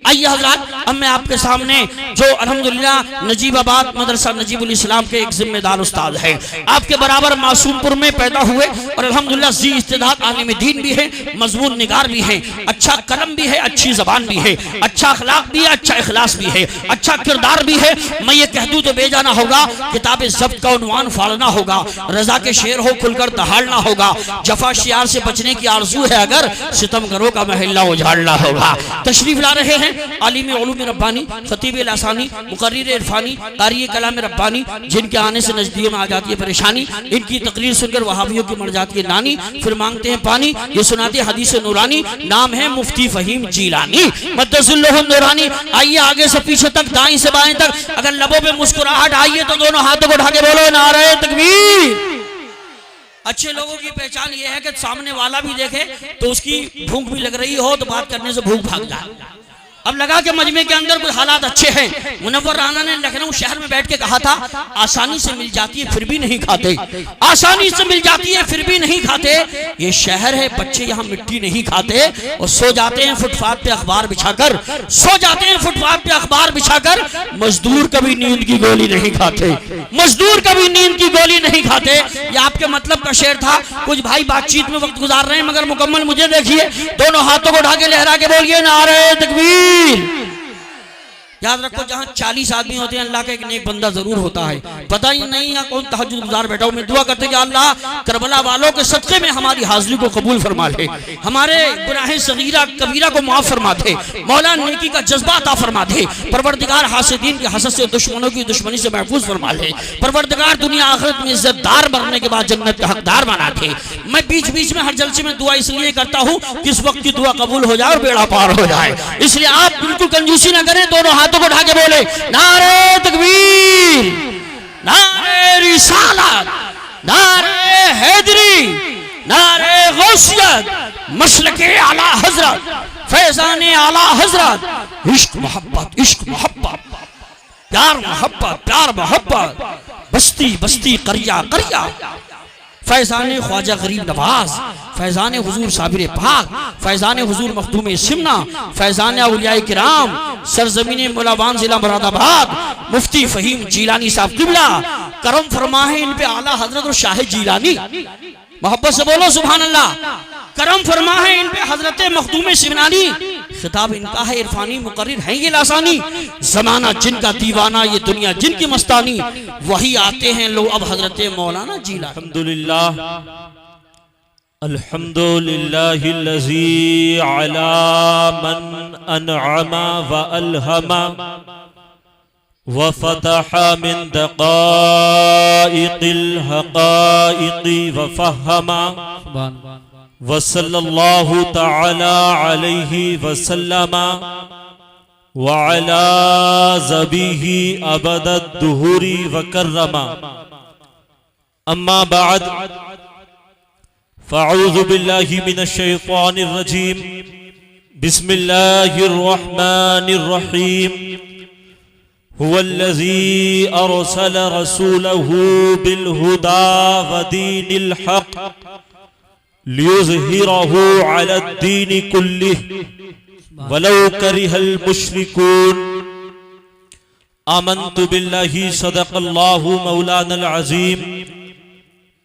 आइए हजरात, अब मैं आपके सामने जो अल्हम्दुलिल्लाह नजीबाबाद मदरसा नजीबुल इस्लाम के एक जिम्मेदार उस्ताद है, आपके बराबर मासूमपुर में पैदा हुए और अल्हम्दुलिल्लाह जी इस्तेदाद आलिम दीन भी है, मजमून निगार भी है, अच्छा कलम भी है, अच्छी जबान भी है, अच्छा अखलाक भी है, अच्छा इखलास भी है, अच्छा किरदार भी है। मैं ये कह दूं तो बेजाना होगा, किताब ज़ब्त का उन्वान फाड़ना होगा, रजा के शेर हो खुलकर दहाड़ना होगा, जफा शियार से बचने की आरजू है अगर सितमगरों का महल्ला उजाड़ना होगा। तशरीफ ला रहे हैं आलिम उलूम रब्बानी, खतीब लासानी, मुकर्रिर इरफानी, कारी कलाम रब्बानी, जिनके आने से नजदीक में आ जाती है परेशानी। इनकी तकरीर सुनकर वहाबियों की मर जाती है नानी, फिर मांगते हैं पानी। ये सुनाते हदीस नूरानी, नाम है मुफ्ती फहीम जीलानी मद्दसुल्लहुम नूरानी। आइए आगे से पीछे तक, दाएं से बाएं तक, अगर लबों पे मुस्कुराहट आइए तो दोनों हाथों को उठा के बोलो नारे तकबीर। अच्छे लोगों की पहचान ये है कि सामने वाला भी देखे तो उसकी भूख भी लग रही हो तो बात करने से भूख भाग जाए। अब लगा कि मजमे के अंदर कुछ हालात अच्छे हैं। मुनव्वर राना ने लखनऊ शहर में बैठ के कहा था, आसानी से मिल जाती है फिर भी नहीं खाते, आसानी से मिल जाती है फिर भी नहीं खाते। ये शहर है, बच्चे यहाँ मिट्टी नहीं खाते और सो जाते हैं फुटपाथ पे अखबार बिछाकर, सो जाते हैं फुटपाथ पे अखबार बिछाकर। मजदूर कभी नींद की गोली नहीं खाते, मजदूर कभी नींद की गोली नहीं खाते। ये आपके मतलब का शेर था। कुछ भाई बातचीत में वक्त गुजार रहे हैं मगर मुकम्मल मुझे देखिए, दोनों हाथों को उठा के लहरा के बोलिए नारे तकबीर। याद रखो, जहां 40 आदमी होते हैं अल्लाह का एक नेक बंदा जरूर होता है। पता ही नहीं है कौन तहज्जुद गुजार बैठा हो। मैं दुआ करते हैं कि अल्लाह करबला वालों के सदक़े में हमारी हाजिरी को कबूल फरमा ले, हमारे गुनाहे सगीरा कबीरा को माफ फरमा दे, मौला नेकी का जज्बा अता फरमा दे, परवरदिगार हासिदीन के हसद से, दुश्मनों की दुश्मनी से महफूज फरमा ले, परवरदिगार दुनिया आखिरत में इज्जतदार बनने के बाद जन्नत का हकदार बना दे। मैं बीच बीच में हर जलसे में दुआ इसलिए करता हूँ कि इस वक्त की दुआ कबूल हो जाए और बेड़ा पार हो जाए, इसलिए आप बिल्कुल कंजूसी न करें। दोनों हाथों को उठा के बोले नारे तकबीर, नारे रिसालत, नारे हैदरी, नारे गौसियत, मसलके आला हजरत, फैजाने आला हजरत। इश्क मोहब्बत, इश्क मोहब्बत, प्यार मोहब्बत, प्यार मोहब्बत, बस्ती बस्ती करिया करिया। फैजाने ख्वाजा गरीब नवाज, फैजाने हुजूर साबिर पाक, फैजाने हुजूर मखदूम सिमना, फैजाने औलियाए किराम, सरजमीन मुलावान जिला मुरादाबाद, मुफ्ती फहीम जीलानी साहब किबला करम फरमाए इन पे आला हजरत और शाह जीलानी। मोहब्बत से बोलो सुभान अल्लाह। करम फरमा है इन पे हजरत मखदूम सिमनानी, खिताब इनका है इरफानी, मुकर्रिर है ये लासानी। जमाना जिनका दीवाना, ये दुनिया जिनकी मस्तानी, वही आते हैं लो अब हजरत मौलाना जीला। अल्हम्दुलिल्लाह, अल्हम्दुलिल्लाहिल्लज़ी अला मन अनअमा व अल्हमा व फतहा मिन दक़ाइक़िल हक़ाइक़ि व फहमा व सल्लल्लाहु तआला अलैहि व सल्लमा व अला ज़बीही अबदद दुहूरी व कर्रमा। अम्मा बाद, फ़अऊज़ु बिल्लाहि मिनश शैतानिर रजीम। बिस्मिल्लाहिर रहमानिर रहीम। हुवल्लज़ी अरसल रसूलहू बिल हुदा व दीनिल हक़ लियुज़हिरहू अलद्दीनि कुल्लिहि वलौ करिहल मुश्रिकून। आमन्तु बिल्लाहि सदक़ल्लाहु मौलानल अज़ीम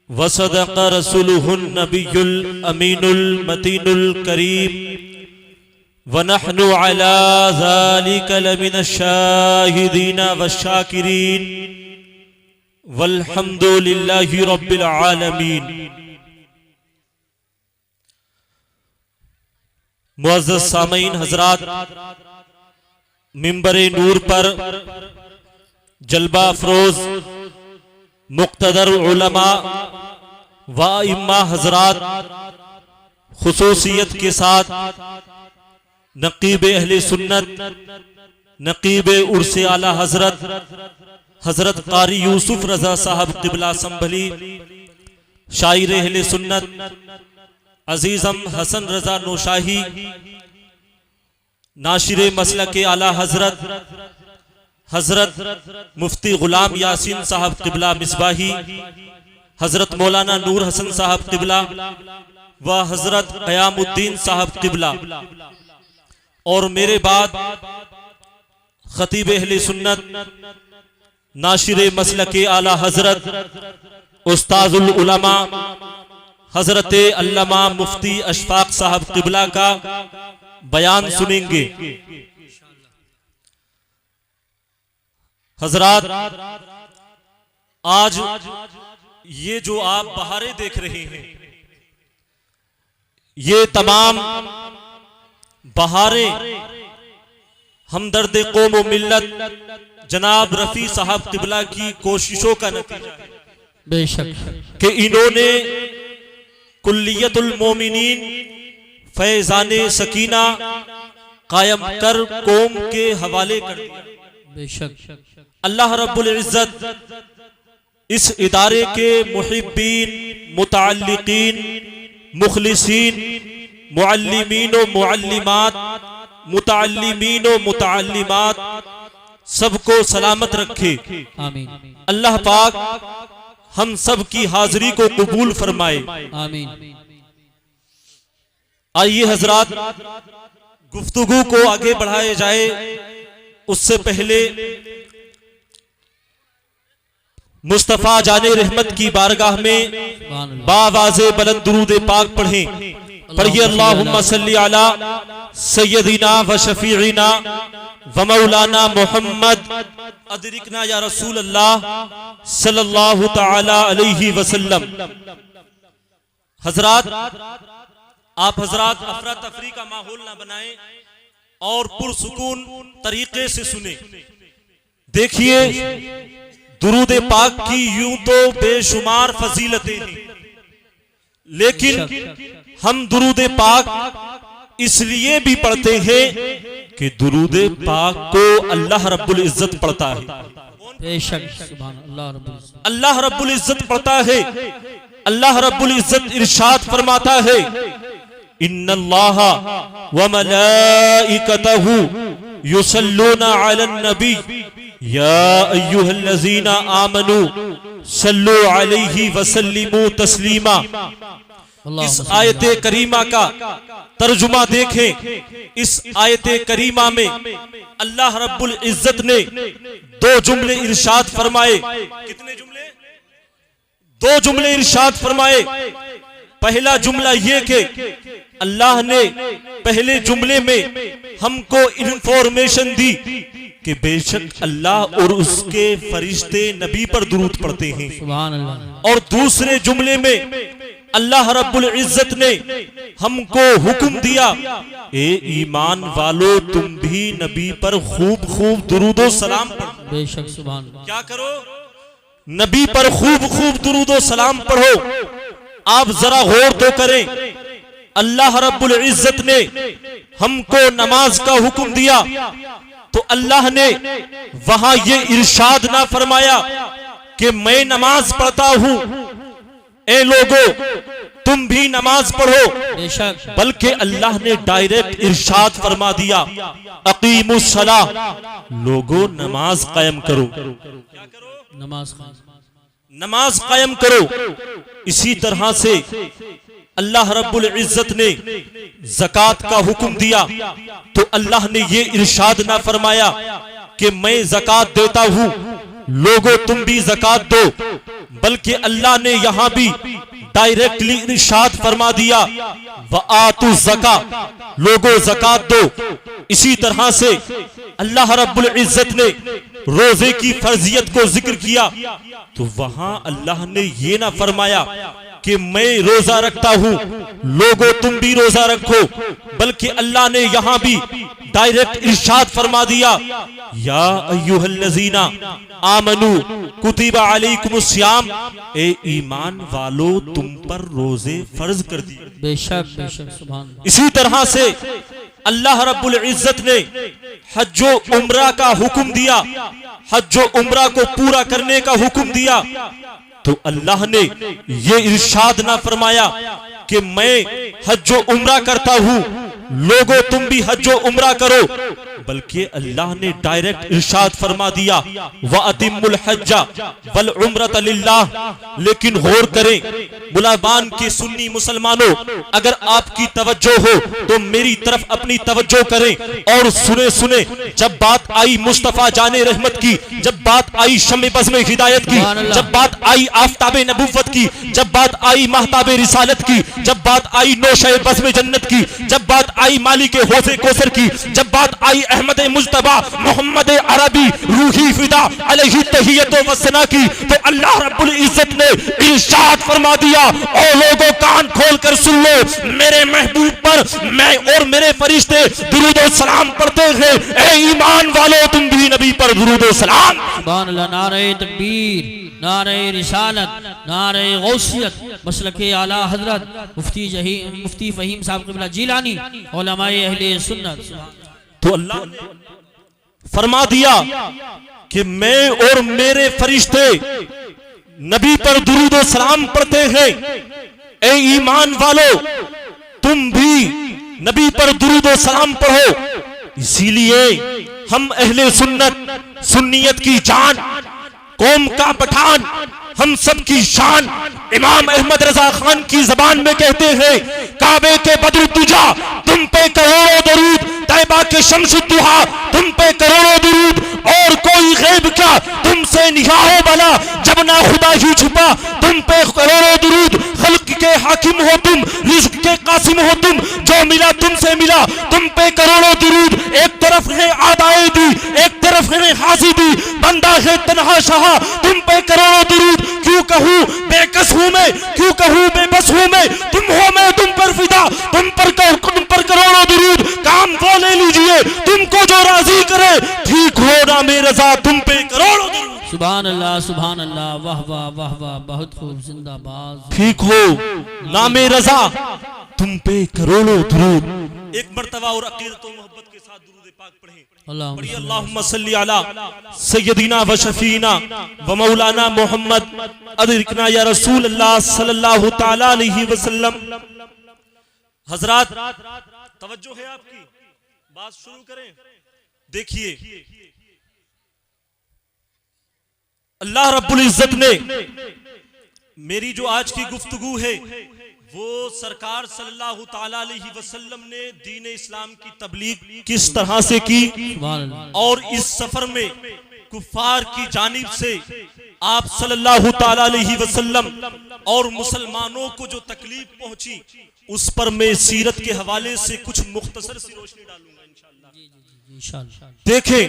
व सदक़ रसूलुहुन नबियुल अमीनुल मतीनुल करीम व नहनु अला ज़ालिका लमिनश शाहिदीन वश्शाकिरीन वल्हम्दुलिल्लाहि रब्बिल आलमीन। मुअज़्ज़ज़ सामीन हज़रात, मिंबरे नूर पर जलवा अफरोज मुक़्तदर उलमा व इम्मा हज़रात, खुसूसियत के साथ नक़ीब अहले सुन्नत, नक़ीब उर्से आला हज़रत हज़रत कारी यूसुफ रज़ा साहब क़िबला संभली, शायर अहले सुन्नत अजीज़म हसन रजा नौशाही, नाशिरे मसलके आला हजरत हजरत मुफ्ती गुलाम यासीन साहब क़िबला मिसबाही, हजरत मौलाना नूर हसन साहब क़िबला व हजरत क़यामुद्दीन साहब क़िबला, और मेरे बाद खतीब अहले सुन्नत नाशिर मसलके आला हजरत उस्ताजुल उलमा हजरत अल्लामा मुफ्ती अशफाक साहब किबला का बयान सुनेंगे। हजरात, आज ये जो आप बहारें देख रहे हैं, ये तमाम बहारें हमदर्द कौम व मिल्लत जनाब रफी साहब किबला की कोशिशों का नतीजा है। बेशक कि इन्होंने कुल्लियतुल मोमिनीन फैजाने सकीना कायम कर कौम के हवाले कर दिया। बेशक अल्लाह रब्बुल इज्जत इस इदारे के मुहिब्बीन, मुताल्लिकीन, मुखलिसीन, मुअल्लिमीन व मुअल्लिमात, मुताल्लिमीन व मुताल्लिमात सबको सलामत रखे। आमीन। अल्लाह पाक हम सब की हाजिरी को कबूल फरमाए। आमीन। आइए हजरात, गुफ्तगू को आगे बढ़ाए जाए उससे पहले मुस्तफा जाने रहमत की बारगाह में बावाज़े बुलंद दुरूद पाक पढ़ें। पढ़िए अल्लाहुम्मा सल्ली अला सय्यदिना व शफीइना व मौलाना मुहम्मद अदरिकना या रसूल अल्लाह सल्लल्लाहु तआला अलैहि वसल्लम। हजरात, आप हजरात अफरा तफरी का माहौल ना बनाएं और पुरसुकून तरीके से सुने। देखिए, दुरूद पाक की यूं तो बेशुमार फजीलतें हैं, लेकिन हम दुरूद पाक इसलिए भी पढ़ते हैं कि दुरूद पाक को अल्लाह रब्बुल इज्जत पढ़ता है। बेशक सुभान अल्लाह अल्लाह रब्बुल इज्जत पढ़ता है। अल्लाह रब्बुल इज्जत इरशाद फरमाता है, इन्नल्लाहा व मलाइकतहु युसल्लूना अलन नबी या अय्युहल्लज़ीना आमनू सल्लु अलैहि वसल्लिमू तस्लीमा। इस आयत करीमा का तर्जुमा देखें। इस आयत करीमा में अल्लाह रब्बुल इज्जत ने दो जुमले इरशाद फरमाए। कितने जुमले? दो जुमले इरशाद फरमाए। पहला जुमला ये कि अल्लाह ने पहले जुमले में हमको इंफॉर्मेशन दी कि बेशक अल्लाह और उसके फरिश्ते नबी पर दुरूद पढ़ते हैं। सुभान अल्लाह। और दूसरे जुमले में अल्लाह रब्बुल इज्जत ने हमको हुक्म दिया, ए ईमान वालो तुम भी नबी पर खूब खूब दुरूदो सलाम पढ़ो। बेशक सुभान। क्या करो? नबी पर खूब खूब दुरूदो सलाम पढ़ो। आप जरा गौर तो करें, अल्लाह रब्बुल इज्जत ने हमको नमाज का हुक्म दिया तो अल्लाह ने वहां ये इरशाद ना फरमाया कि मैं नमाज पढ़ता हूं, ए लोगो तुम भी नमाज पढ़ो, बल्कि अल्लाह ने डायरेक्ट इरशाद फरमा दिया, अकीमुस सलाह, लोगो नमाज कायम करो। क्या करो? नमाज कायम करो। इसी तरह से अल्लाह रब्बुल इज्जत ने ज़कात का हुक्म दिया तो अल्लाह ने ये इरशाद ना फरमाया कि मैं ज़कात देता हूं, लोगो तुम भी ज़कात दो, बल्कि अल्लाह ने यहां भी डायरेक्टली इरशाद फरमा दिया, व आतु ज़का, लोगो ज़कात दो। इसी तरह से अल्लाह रब्बुल इज्जत ने रोजे की फर्जियत को जिक्र किया तो वहां अल्लाह ने ये ना फरमाया कि मैं रोजा रखता हूं, लोगो तुम भी रोजा रखो, बल्कि अल्लाह ने यहां भी डायरेक्ट इरशाद फरमा दिया, या अय्युहल्लज़ीना आमनू कुतिबा अलैकुमुस्सियाम, ए ईमान वालो तुम पर रोजे फर्ज कर दिए। बेशक बेशक सुभान। इसी तरह से अल्लाह रब्बुल इज्जत ने हज्जो उम्रा का हुक्म दिया, हज्जो उम्रा को पूरा करने का हुक्म दिया तो अल्लाह ने ये इरशाद ना फरमाया कि मैं हज्जो उम्रा करता हूं, लोगो तुम भी हज्जो उम्रा करो, बल्कि अल्लाह ने डायरेक्ट इरशाद फरमा दिया व अतिमुल हज्जा वल उम्रत लिल्लाह। लेकिन गौर करें बुलाबान के सुन्नी मुसलमानों, अगर आपकी तवज्जो हो तो मेरी तरफ अपनी तवज्जो करें और सुने। जब बात आई मुस्तफा जाने रहमत की, जब बात आई शम्मे बज़्म हिदायत की, जब बात आई आफ्ताबे नबुव्वत की, जब बात आई महताबे रिसालत की, जब बात आई नौशे बज़्म जन्नत की, जब बात आई मालिक हौज़े कौसर की, जब बात आई अहमद मुज्तबा मोहम्मद अरबी रूही फिदा अलैहि तहियत व सना की, तो अल्लाह रब्बुल इज्जत ने इरशाद फरमा दिया, ओ लोगों कान खोल कर सुन लो, मेरे महबूब पर मैं और मेरे फरिश्ते दुरूद और सलाम पढ़ते हैं। ए ईमान वालों, तुम भी नबी पर दुरूद और सलाम। सुभान अल्लाह। नारे तकबीर, नारे रिसालत, नारे गौसियत, मसलके आला हजरत मुफ्ती फहीम साहब क़िबला जीलानी, उलमाए अहले सुन्नत। तो अल्लाह ने फरमा दिया कि मैं और मेरे फरिश्ते नबी पर दुरूद और सलाम पढ़ते हैं। ए ईमान वालों, तुम भी नबी पर दुरूद और सलाम पढ़ो। इसीलिए हम अहले सुन्नत, सुन्नियत की जान, कौम का पठान, हम सब की शान इमाम अहमद रजा खान की जबान में कहते हैं, काबे के बदर तुजा तुम पे करोड़ों दरूद, तैबा के शमसुद्दुहा तुम पे करोड़ों दरूद, और कोई गैब क्या तुमसे निगाहो बला, जब ना खुदा ही छुपा तुम पे करोड़ों दरूद। खल्क के हाकिम हो तुम, रिज़्क के कासिम हो तुम, जो मिला तुमसे मिला, तुम पे करोड़ों दरूद। एक तरफ है आदाए दी, एक तरफ है हासिदी, बंदा है तन्हा शाह, तुम पे करोड़ों दरूद। क्यों कहूँ बेकस हूँ मैं, क्यों कहूँ बेबस हूँ मैं, तुम हो मैं तुम पर फिदा, तुम पर करोड़ों दरूद। काम वो ले लीजिए तुमको जो राजी करे, ठीक हो ना मेरे रजा तुम पे करोड़ों दरूद। सुभान अल्लाह, सुभान अल्लाह, वाह वाह वाह वाह, बहुत खूब, जिंदाबाद। ठीक हो नामे रजा तुम पे करोड़ों दुरूद। एक मर्तबा और अकीदत व मोहब्बत के साथ दुरूद पाक पढ़ें। अल्लाहुम्मा सल्ली अला सय्यदिना व शफीना व मौलाना मोहम्मद अदरिकना या रसूल अल्लाह सल्लल्लाहु तआला अलैहि वसल्लम। हजरात तवज्जो है आपकी, बात शुरू करें। देखिए अल्लाह रब्बुल इज्जत ने मेरी जो आज की गुफ्तगू है वो सरकार सल्लल्लाहु तआला अलैहि वसल्लम ने दीन इस्लाम की तबलीग किस तरह से की, और इस सफर में कुफार की जानिब से आप सल्लल्लाहु तआला अलैहि वसल्लम और मुसलमानों को जो तकलीफ पहुंची, उस पर मैं सीरत के हवाले से कुछ मुख्तसर सी रोशनी डालूंगा इंशाअल्लाह। देखें,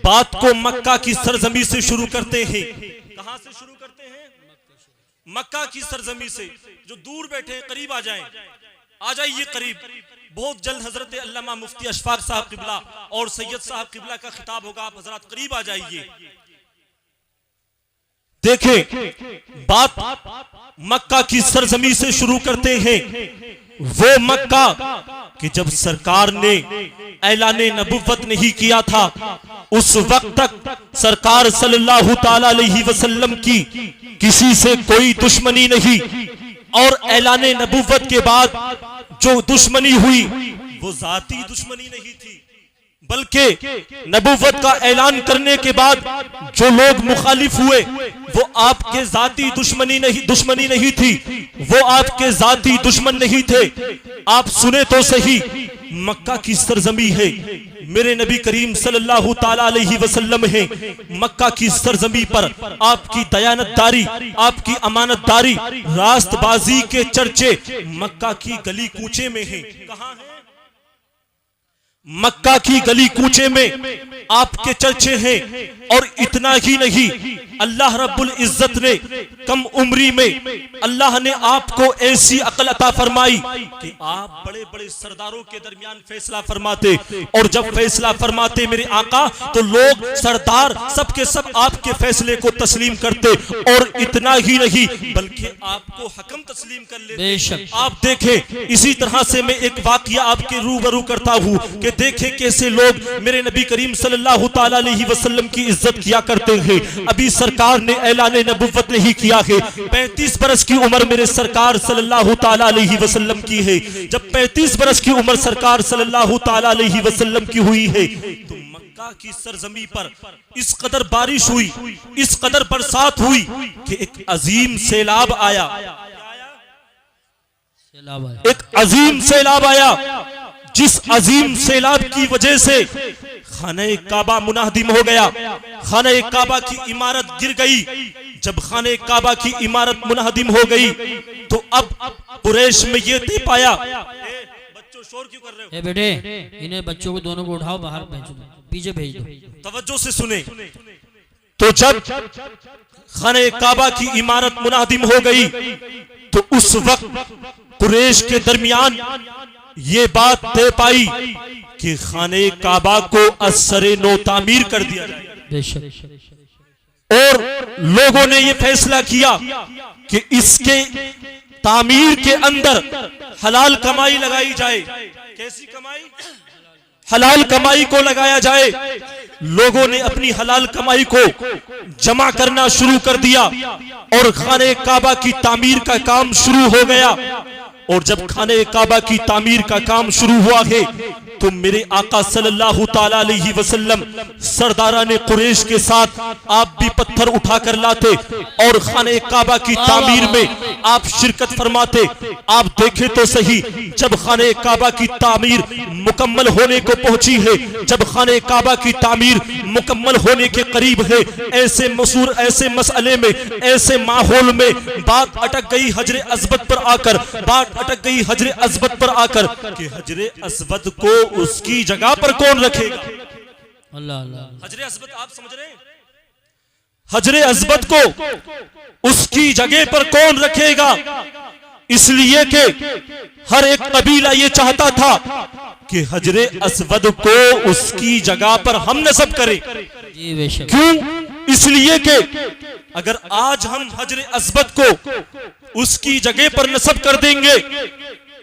बात को मक्का की सरजमी से शुरू करते हैं। कहां से शुरू करते हैं? मक्का की सरजमी से। जो दूर बैठे हैं करीब आ जाएं, आ जाइए करीब। बहुत जल्द हजरत अल्लामा मुफ्ती अशफाक साहब किबला और सैयद साहब किबला का खिताब होगा, आप हजरात करीब आ जाइए। देखें, बात मक्का की सरजमी से शुरू करते हैं। वो मक्का कि जब सरकार ने ऐलाने नबुव्वत नहीं किया था, उस वक्त तक सरकार सल्लल्लाहु तआला अलैहि वसल्लम की किसी से कोई दुश्मनी नहीं, और ऐलाने नबुव्वत के बाद जो दुश्मनी हुई वो जाती दुश्मनी नहीं थी, बल्कि नबुव्वत का ऐलान करने के बाद जो लोग मुखालिफ हुए वो आपके जाती दुश्मनी नहीं थी, वो आपके जाती दुश्मन नहीं थे। आप सुने तो सही, मक्का की सरजमी है, मेरे नबी करीम सल्लल्लाहु तआला अलैहि वसल्लम है। मक्का की सरजमी पर आपकी दयानतदारी, आपकी अमानतदारी, रास्तबाजी के चर्चे मक्का की गली कूचे में है। कहां है? मक्का की गली कूचे में आपके चर्चे हैं। और इतना ही नहीं, अल्लाह रब्बुल इज्जत ने कम उम्री में अल्लाह ने आपको ऐसी अक्ल अता फरमाई कि आप बड़े बड़े सरदारों के दरमियान फैसला फरमाते, और जब फैसला फरमाते मेरे आका, तो लोग सरदार सबके सब आपके फैसले को तस्लीम करते। और इतना ही नहीं, बल्कि आपको हकम तस्लीम कर लेते। आप देखें, इसी तरह से मैं एक वाकया आपके रूबरू करता हूं कि देखें कैसे लोग मेरे नबी करीम सल्लल्लाहु तआला अलैहि वसल्लम की इज्जत किया करते हैं। अभी सरकार ने ऐलान नबुव्वत नहीं किया है। 35 बरस की उम्र मेरे सरकार सल्लल्लाहु ताला अलैहि वसल्लम की है। जब 35 बरस की उम्र सरकार सल्लल्लाहु ताला अलैहि वसल्लम की हुई है तो मक्का की सरजमी पर इस कदर बारिश हुई, इस कदर बरसात हुई कि एक अजीम सैलाब आया, एक अजीम सैलाब आया, जिस अजीम सैलाब की वजह से खाने काबा मुनाहदिम हो गया, खाने काबा की इमारत गिर गई। जब खाने काबा की इमारत मुनाहदिम हो गई तो अब कुरैश में ये तय पाया, बच्चों शोर क्यों कर रहे हो? बेटे इन्हें बच्चों को दोनों को उठाओ, बाहर भेजो, पीछे भेज दो। तवज्जो से सुने। तो जब खाने काबा की इमारत मुनाहदिम हो गई तो उस वक्त कुरैश के दरमियान ये बात तय पाई कि खाने काबा को असरे नो तामीर कर दिया जाए। और लोगों ने ये फैसला किया कि इसके तामीर के अंदर हलाल कमाई लगाई जाए। कैसी कमाई? हलाल कमाई को लगाया जाए। लोगों ने अपनी हलाल कमाई को जमा करना शुरू कर दिया और खाने काबा की तामीर का काम शुरू हो गया। और जब खाने काबा की तामीर का काम शुरू हुआ है तो मेरे आका सल्लल्लाहु ताला अलैहि वसल्लम सरदाराने कुरैश के साथ आप भी पत्थर उठा कर लाते और खाने काबा की तामीर में आप शिरकत फरमाते। आप देखें तो सही, जब खाने काबा की तामीर मुकम्मल होने को पहुंची है, जब खाने काबा की तामीर मुकम्मल होने के करीब है, ऐसे मसले में, ऐसे माहौल में बात अटक गई हजरे अस्वद पर आकर, बात अटक गई हजरे अस्वद पर आकर कि हजरे अस्वद को उसकी जगह पर कौन रखेगा? अल्लाह अल्लाह। हजरे अस्वद आप समझ रहे हैं? हजरे अस्वद को उसकी जगह पर कौन रखेगा? इसलिए कि हर एक कबीला ये चाहता था कि हजरे अस्वद को उसकी जगह पर हम नस्ब करें। क्यों? इसलिए कि अगर आज हम हजरे अस्वद को उसकी जगह पर नस्ब कर देंगे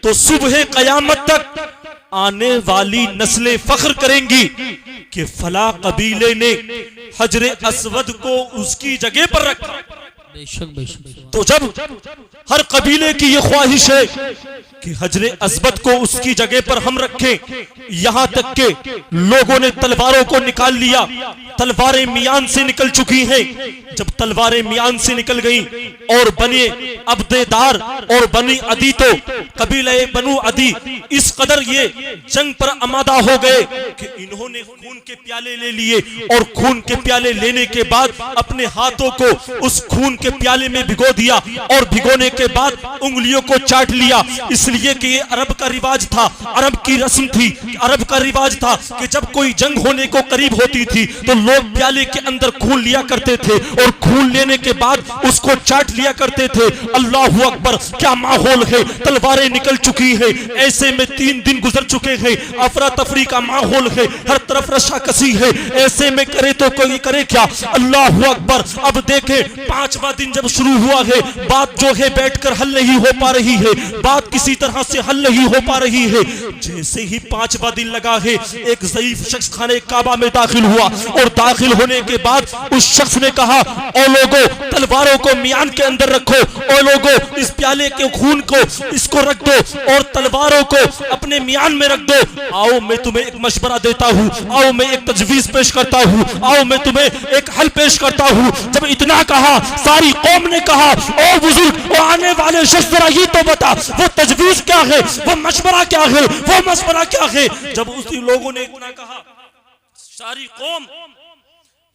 तो सुबह कयामत तक आने वाली नस्लें फख्र करेंगी कि फला कबीले ने हजरे अस्वद को उसकी जगह पर रखा। तो जब हर कबीले की ये ख्वाहिश है कि हजरे अस्वद को उसकी जगह पर हम रखें, यहां तक के लोगों ने तलवारों को निकाल लिया। तलवारें मियान से निकल चुकी हैं। जब तलवारें मियान से निकल गईं और बने अब्देदार और बनी अदी, तो कबीले बनु अदी इस कदर ये जंग पर आमादा हो गए कि इन्होंने खून के प्याले ले लिए और खून के प्याले लेने के बाद अपने हाथों को उस खून के प्याले में भिगो दिया और भिगोने के बाद उंगलियों को चाट लिया। इसलिए कि ये अरब का रिवाज था, अरब की रस्म थी, अरब का रिवाज था कि जब कोई जंग होने को करीब होती थी तो लोग प्याले के अंदर खून लिया करते थे और खून लेने के बाद उसको चाट लिया करते थे। अल्लाहु अकबर, क्या माहौल है! तलवारें निकल चुकी है। ऐसे में 3 दिन गुजर चुके हैं। अफरा तफरी का माहौल है, हर तरफ रशाकसी है। ऐसे में करे तो कोई करे क्या? अल्लाहु अकबर। अब देखे 5वां दिन जब शुरू हुआ है, बात जो है बैठकर हल नहीं हो पा रही है, बात किसी तरह से हल नहीं हो पा रही है। जैसे ही 5वां दिन लगा है, एक ज़ईफ शख्स खाने काबा में दाखिल हुआ और दाखिल होने के बाद उस शख्स ने कहा, ओ लोगों, तलवारों को मियान के अंदर रखो, ओ लोगों, इस प्याले के खून को इसको रख दो और तलवारों को अपने मियान में रख दो। आओ मैं तुम्हें एक मशवरा देता हूँ, आओ मैं एक तजवीज पेश करता हूँ, आओ मैं तुम्हें एक हल पेश करता हूँ। जब इतना कहा, सारी कौम ने कहा, ओ बुजुर्ग, वो आने वाले शख्स जरा ये तो बता, वो तजवीज क्या है, वो मशवरा क्या है, वो मशवरा क्या है। जब उसी लोगों ने इतना कहा, सारी कौम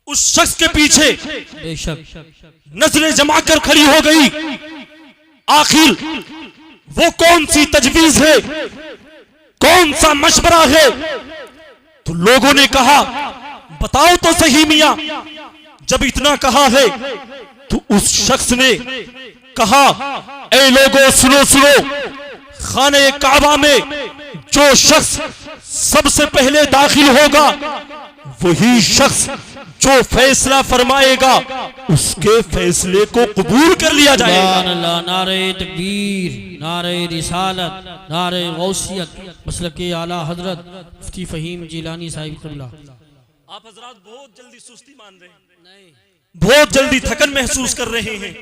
उस शख्स के पीछे नजरें जमा कर खड़ी हो गई। आखिर वो कौन सी तजवीज है, कौन सा मशवरा है? तो लोगों ने कहा, बताओ तो सही मियां। जब इतना कहा है तो उस शख्स ने कहा, ए लोगों सुनो सुनो, खाने काबा में जो शख्स सबसे पहले दाखिल होगा वही शख्स जो फैसला फरमाएगा उसके फैसले को कबूल कर लिया जाएगा। नारे तकबीर, नारे रिसालत, नारे गौसियत, मसलके आला हजरत मुफ्ती फहीम जिलानी साहिब क़िबला। आप हजरात बहुत जल्दी सुस्ती मान रहे हैं, नहीं, बहुत जल्दी थकन महसूस कर रहे हैं।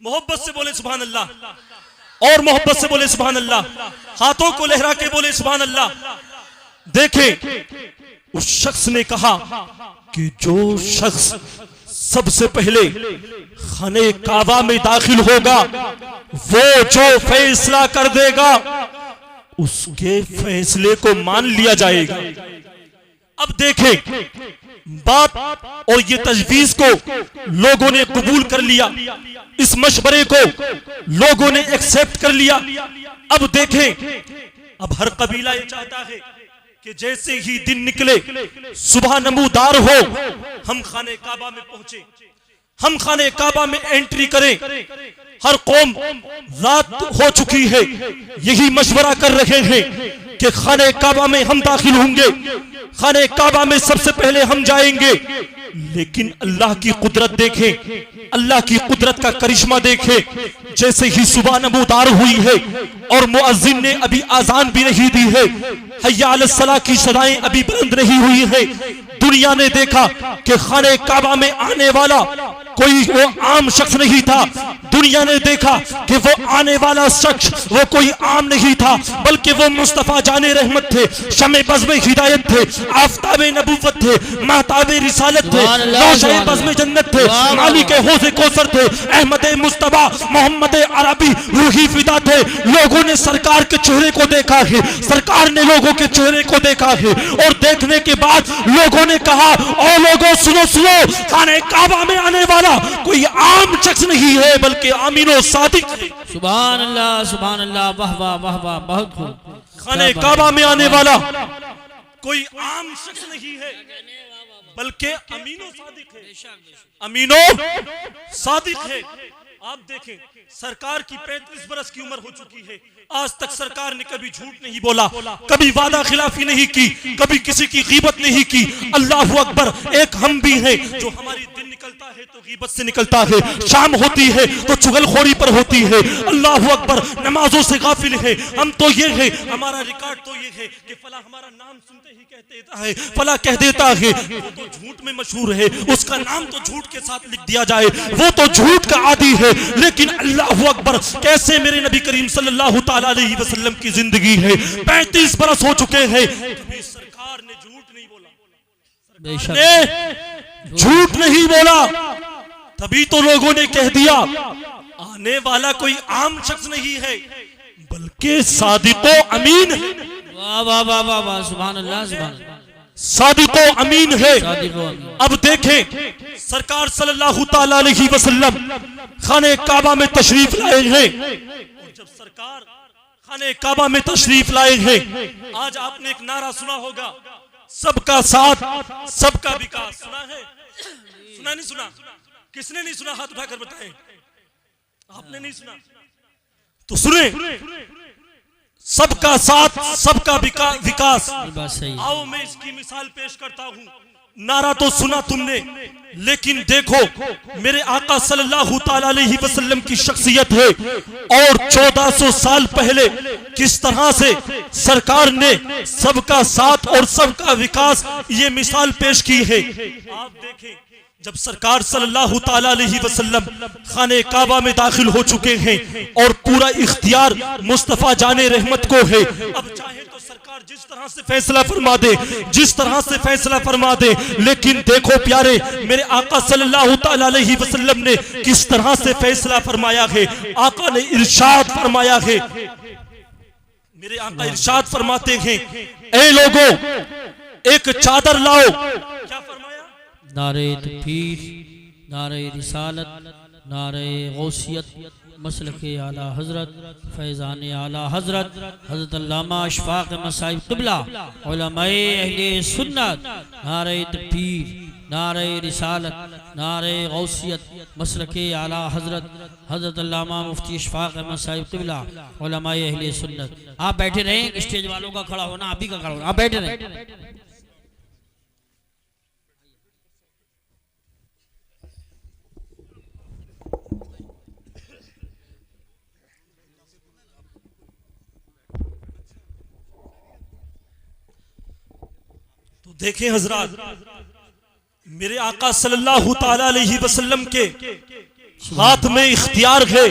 मोहब्बत से बोले सुभान अल्लाह, और मोहब्बत से बोले सुभान अल्लाह, हाथों को लहरा के बोले सुभान अल्लाह। देखें उस शख्स ने कहा कि जो शख्स सबसे पहले खाने काबा में दाखिल होगा वो जो फैसला कर देगा उसके फैसले को मान लिया जाएगा। अब देखें बात और ये तजवीज को लोगों ने कबूल कर लिया, इस मशवरे को लोगों ने एक्सेप्ट कर लिया। अब देखें अब हर कबीला ये चाहता है कि जैसे ही दिन निकले, सुबह नमूदार हो, हम खाने काबा में पहुंचे, हम खाने काबा में एंट्री करें। हर कौम रात हो चुकी है, यही मशवरा कर रहे हैं कि खाने काबा में हम दाखिल होंगे, खाने काबा में सबसे पहले हम जाएंगे। लेकिन अल्लाह की कुदरत देखें, अल्लाह की कुदरत का करिश्मा देखें। जैसे ही सुबह नमूदार हुई है और मुअज्जिन ने अभी आजान भी नहीं दी है, हय्या अलस सलाह की सदाएं अभी बुलंद नहीं हुई है, दुनिया ने देखा कि खाने काबा में आने वाला कोई वो आम शख्स नहीं था। दुनिया ने देखा कि वो आने वाला शख्स वो कोई आम नहीं था, बल्कि वो मुस्तफा जाने रहमत थे, शमे बज़्म हिदायत थे, आफताबे नबुव्वत थे, महताबे रिसालत थे, रोशे बज़्म जन्नत थे, मालिक हौज़े कौसर थे, अहमद मुस्तफा मोहम्मद अरबी रूही फिदा थे। लोगों ने सरकार के चेहरे को देखा है, सरकार ने लोगों के चेहरे को देखा है, और देखने के बाद लोगों ने कहा ओ लोगों सुनो सुनो, खाने काबा में आने वाला कोई आम शख्स नहीं है बल्कि अमीनो सादिक है। सुभान अल्लाह, वाह वाह वाह वाह, बहुत खूब। खाने काबा में आने वाला कोई आम शख्स नहीं है बल्कि अमीनो सादिक है, अमीनो सादिक है। आप देखें सरकार की 35 बरस की उम्र हो चुकी है, आज तक सरकार ने कभी झूठ नहीं बोला, कभी वादा खिलाफी नहीं की, कभी किसी की गीबत नहीं की। अल्लाह अकबर, एक हम भी हैं जो हमारी दिन निकलता है तो गीबत से निकलता है, शाम होती है तो चुगलखोरी पर होती है। अल्लाह अकबर, नमाजों से गाफिल है हम तो। ये है हमारा रिकॉर्ड तो ये है कि फला हमारा नाम सुनते ही कह देता है, फला कह देता है, वो तो झूठ में मशहूर है, उसका नाम तो झूठ के साथ लिख दिया जाए, वो तो झूठ का आदी है। लेकिन अल्लाह अकबर, कैसे मेरे नबी करीम सल्लल्लाहु ताला अलैहि वसल्लम की जिंदगी है, 35 बरस हो चुके हैं, कभी सरकार ने झूठ नहीं बोला, झूठ नहीं बोला। तभी तो लोगों ने कह दिया आने वाला कोई आम शख्स नहीं है बल्कि सादिको अमीन है। वाह वाह वाह वाह वाह, सुभान अल्लाह, सुभान अल्लाह, सादिको अमीन है। सादिको अमीन। अब देखें सरकार सल्लल्लाहु ताला अलैहि वसल्लम खाने काबा में तशरीफ लाए हैं, और जब सरकार खाने काबा में तशरीफ लाए हैं, आज आपने एक नारा सुना होगा, सबका साथ सबका विकास। सुना है? सुना नहीं सुना? किसने नहीं सुना? हाथ उठाकर बताएं। आपने नहीं सुना तो सुने, सबका साथ सबका विकास। आओ मैं इसकी मिसाल पेश करता हूं। नारा तो सुना तुमने, लेकिन देखो मेरे आका सल्लल्लाहु ताला अलैहि वसल्लम की शख्सियत है, और 1400 साल पहले किस तरह से सरकार ने सबका साथ और सबका विकास ये मिसाल पेश की है। आप देखें जब सरकार सल्लल्लाहु ताला अलैहि वसल्लम खाने काबा में दाखिल हो चुके हैं और पूरा इख्तियार मुस्तफा जाने रहमत को है, अब चाहे तो सरकार जिस तरह से फैसला फरमा दे, जिस तरह से फैसला फरमा दे, लेकिन देखो प्यारे मेरे आका सल्लल्लाहु ताला अलैहि वसल्लम ने किस तरह से फैसला फरमाया है। आका ने इरशाद फरमाया है, मेरे आका इरशाद फरमाते हैं, ए लोगों एक चादर लाओ। क्या फरमाया? नारे तकबीर, नारे रिसालत, नारे गौसियत, मसलक आला हजरत, फैज़ान आला हजरत, हजरत अल्लामा अशफाक मसाइब क़िबला, उलमाए अहले सुन्नत, नारे तकबीर, नारे रिसालत, नारे गौसियत, मसलक आला हजरत, हजरत अल्लामा मुफ्ती अशफाक मसाइब क़िबला, उलमाए अहले सुन्नत। आप बैठे रहें, स्टेज वालों का खड़ा होना, आप ही का खड़ा होना, आप बैठे रहें। देखें हजरात, मेरे आका सल्लल्लाहु ताला अलैहि वसल्लम के हाथ में इख्तियार है।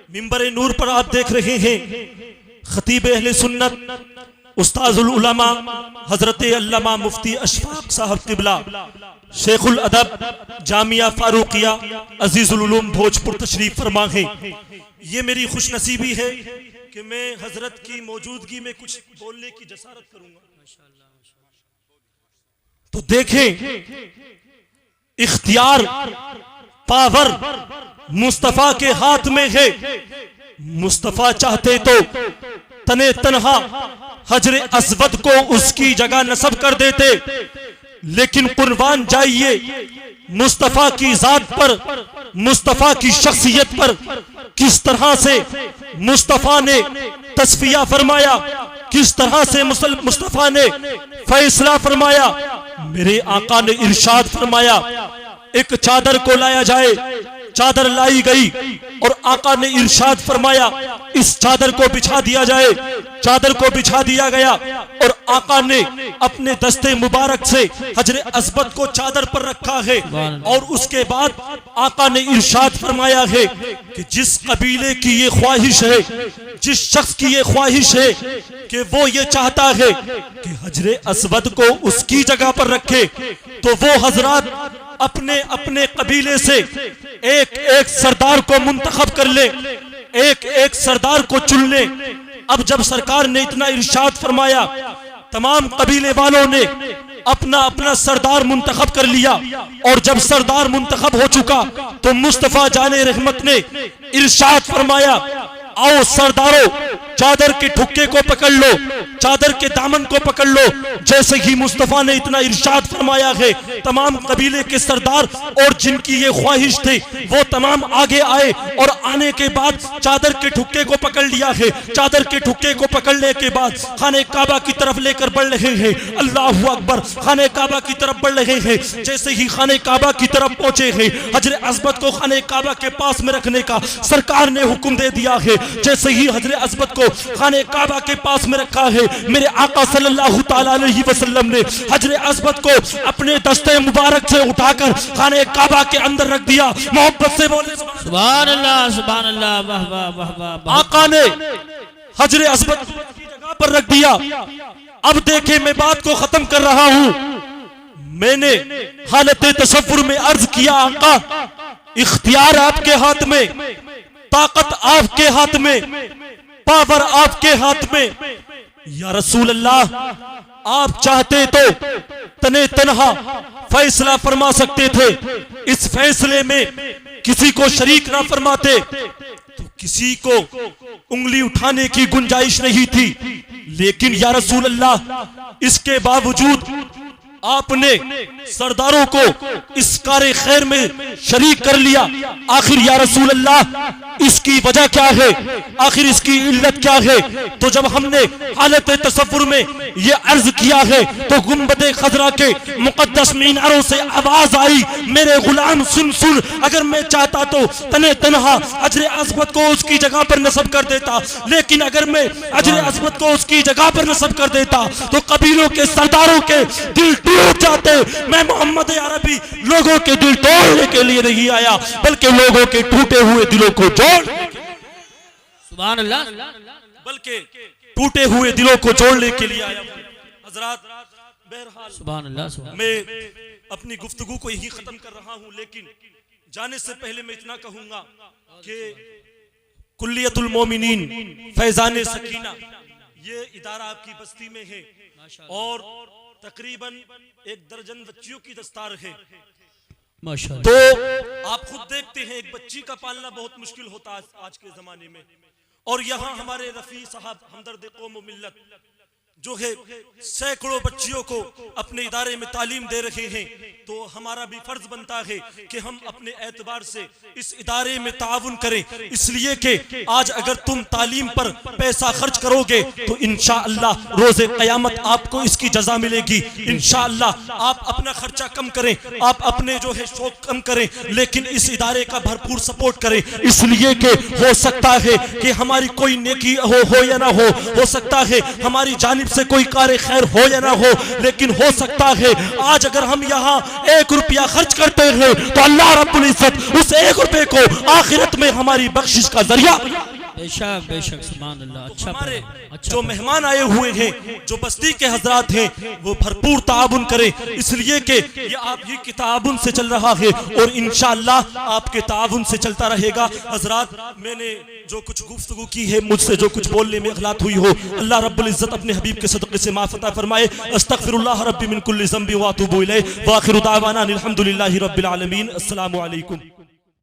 मिंबर नूर पर आप देख रहे हैं खतीब अहले सुन्नत उस्ताजुल उलमा हजरत अल्लामा मुफ्ती अशफाक साहब किबला शेखुल अदब जामिया फारूकिया अजीजुल उलूम भोजपुर तशरीफ फरमा है। ये मेरी खुशनसीबी है कि मैं हजरत की मौजूदगी में कुछ बोलने की जसारत करूंगा। तो देखें, इख्तियार पावर मुस्तफा के हाथ में है। मुस्तफा चाहते तो तने तन्हा हजरे अस्वद को उसकी जगह नस्ब कर देते, लेकिन कुर्बान जाइए मुस्तफा की जात पर, मुस्तफा की शख्सियत पर, किस तरह से मुस्तफा ने तस्फिया फरमाया, किस तरह से मुस्तफा ने फैसला फरमाया। मेरे आका ने इरशाद फरमाया, एक चादर को लाया जाए। चादर लाई गई और आका ने इरशाद फरमाया, इस चादर को बिछा दिया जाए। चादर को बिछा दिया गया और आका ने अपने दस्ते मुबारक से हजरे अस्वद को चादर पर रखा है। और उसके बाद आका ने इरशाद फरमाया है कि जिस कबीले की ये ख्वाहिश है, जिस शख्स की ये ख्वाहिश है कि वो ये चाहता है कि हजरे अस्वद को उसकी जगह पर रखे, तो वो हजरात अपने अपने कबीले से एक एक सरदार को मुंतखब कर ले, एक एक सरदार को चुन ले। अब जब सरकार ने इतना इरशाद फरमाया, तमाम कबीले वालों ने अपना अपना सरदार मुंतखब कर लिया। और जब सरदार मुंतखब हो चुका तो मुस्तफा जाने रहमत ने इरशाद फरमाया, आओ सरदारों, चादर के ठुक्के को पकड़ लो, चादर के दामन को पकड़ लो। जैसे ही मुस्तफा ने इतना इरशाद फरमाया है, तमाम कबीले के सरदार और जिनकी ये ख्वाहिश थी वो तमाम आगे आए और आने के बाद चादर के ठुक्के को पकड़ लिया है। चादर के ठुक्के को पकड़ने के बाद खाने काबा की तरफ लेकर बढ़ रहे हैं। अल्लाहु अकबर, खाने काबा की तरफ बढ़ रहे हैं। जैसे ही खाने काबा की तरफ पहुंचे हैं, हजरे अस्वद को खाने काबा के पास में रखने का सरकार ने हुक्म दे दिया है। जैसे ही हजरे अस्वद को खाने काबा के पास में रखा है, मेरे आका सल्लल्लाहु ताला अलैहि वसल्लम ने हजरे अस्वद को अपने दस्ते मुबारक से उठाकर खाने काबा के अंदर रख दिया। मोहब्बत से बोले सुभान अल्लाह, सुभान अल्लाह, वाह वाह वाह वाह। आका ने हजरे अस्वद को उसकी जगह पर रख दिया। अब देखे, मैं बात को खत्म कर रहा हूं। मैंने हालत तसव्वुर में अर्ज किया, आका इख्तियार आपके हाथ में, ताकत आपके हाथ में, पावर आपके हाथ में। या रसूल अल्लाह, आप चाहते तो तने तन्हा फैसला फरमा सकते थे, इस फैसले में किसी को शरीक ना फरमाते तो किसी को उंगली उठाने की गुंजाइश नहीं थी। लेकिन या रसूल अल्लाह, इसके बावजूद आपने सरदारों को इस कार्य खैर में शरीक कर लिया। आखिर या रसूल अल्लाह, इसकी वजह क्या है, आखिर इसकी इल्लत क्या है? तो जब हमने हालत तसव्वुर में ये अर्ज किया है तो गुंबदे खजरा के मुकद्दस मीनारों से आवाज आई, मेरे गुलाम सुन सुन, अगर मैं चाहता तो तने तन्हा हजरे अस्वद को उसकी जगह पर नस्ब कर देता, लेकिन अगर मैं हजरे अस्वद को उसकी जगह पर नस्ब कर देता तो कबीलों के सरदारों के दिल टूट जाते। मैं मोहम्मद अरबी लोगों के दिल तोड़ने के लिए नहीं आया, बल्कि लोगों के टूटे हुए दिलों को जोड़, सुभान अल्लाह, बल्कि टूटे हुए दिलों को जोड़ने के लिए आया। हजरात, बहरहाल सुभान अल्लाह, सुभान। मैं अपनी गुफ्तगू को यही खत्म कर रहा हूं, लेकिन जाने से पहले मैं इतना कहूंगा कि कुल्लियतुल मोमिनीन फैजान सकीना ये इदारा आपकी बस्ती में है और तकरीबन 1 दर्जन बच्चियों की दस्तार है। माशाअल्लाह। तो आप खुद देखते हैं, एक बच्ची का पालना बहुत मुश्किल होता है आज के जमाने में। और यहाँ हमारे रफी साहब हमदर्द कौम व मिल्लत जो है सैकड़ों बच्चियों को अपने इदारे में तालीम दे रहे हैं। तो हमारा भी फर्ज बनता है कि हम अपने एतबार से इस इदारे में ताउन करें, इसलिए कि आज अगर तुम तालीम पर पैसा खर्च करोगे तो इंशाअल्लाह रोज़े क़यामत आपको इसकी जज़ा मिलेगी। इंशाअल्लाह आप अपना खर्चा कम करें, आप अपने जो है शौक कम करें, लेकिन इस इदारे का भरपूर सपोर्ट करें, इसलिए कि हो सकता है कि हमारी कोई नेकी हो या ना हो सकता है हमारी जानिब से कोई कार्य खैर हो या ना हो, लेकिन हो सकता है आज अगर हम यहाँ 1 रुपया खर्च करते हैं तो अल्लाह रब्बुल इज्जत उस 1 रुपये को आखिरत में हमारी बख्शिश का जरिया। बेशक बेशक सुभान अल्लाह। अच्छा हमारे अच्छा जो मेहमान आए हुए हैं, जो बस्ती के हजरात हैं, वो भरपूर ताउन करें, इसलिए कि ये आप ही के ताउन से चल रहा है और इंशाअल्लाह आपके ताउन से चलता रहेगा। हजरात, मैंने जो कुछ गुफ्तगू की है, मुझसे जो कुछ बोलने में गलत हुई हो, अल्लाह रब्बुल इज्जत अपने हबीब के सदक़े से माफ़ अता फरमाए। अस्तग़फिरुल्लाह रब्बी मिन कुल्लि ज़ंबि व अतूबु इलैहि व आखिरु दावाना अनिल हम्दुलिल्लाहि रब्बिल आलमीन। अस्सलामु अलैकुम।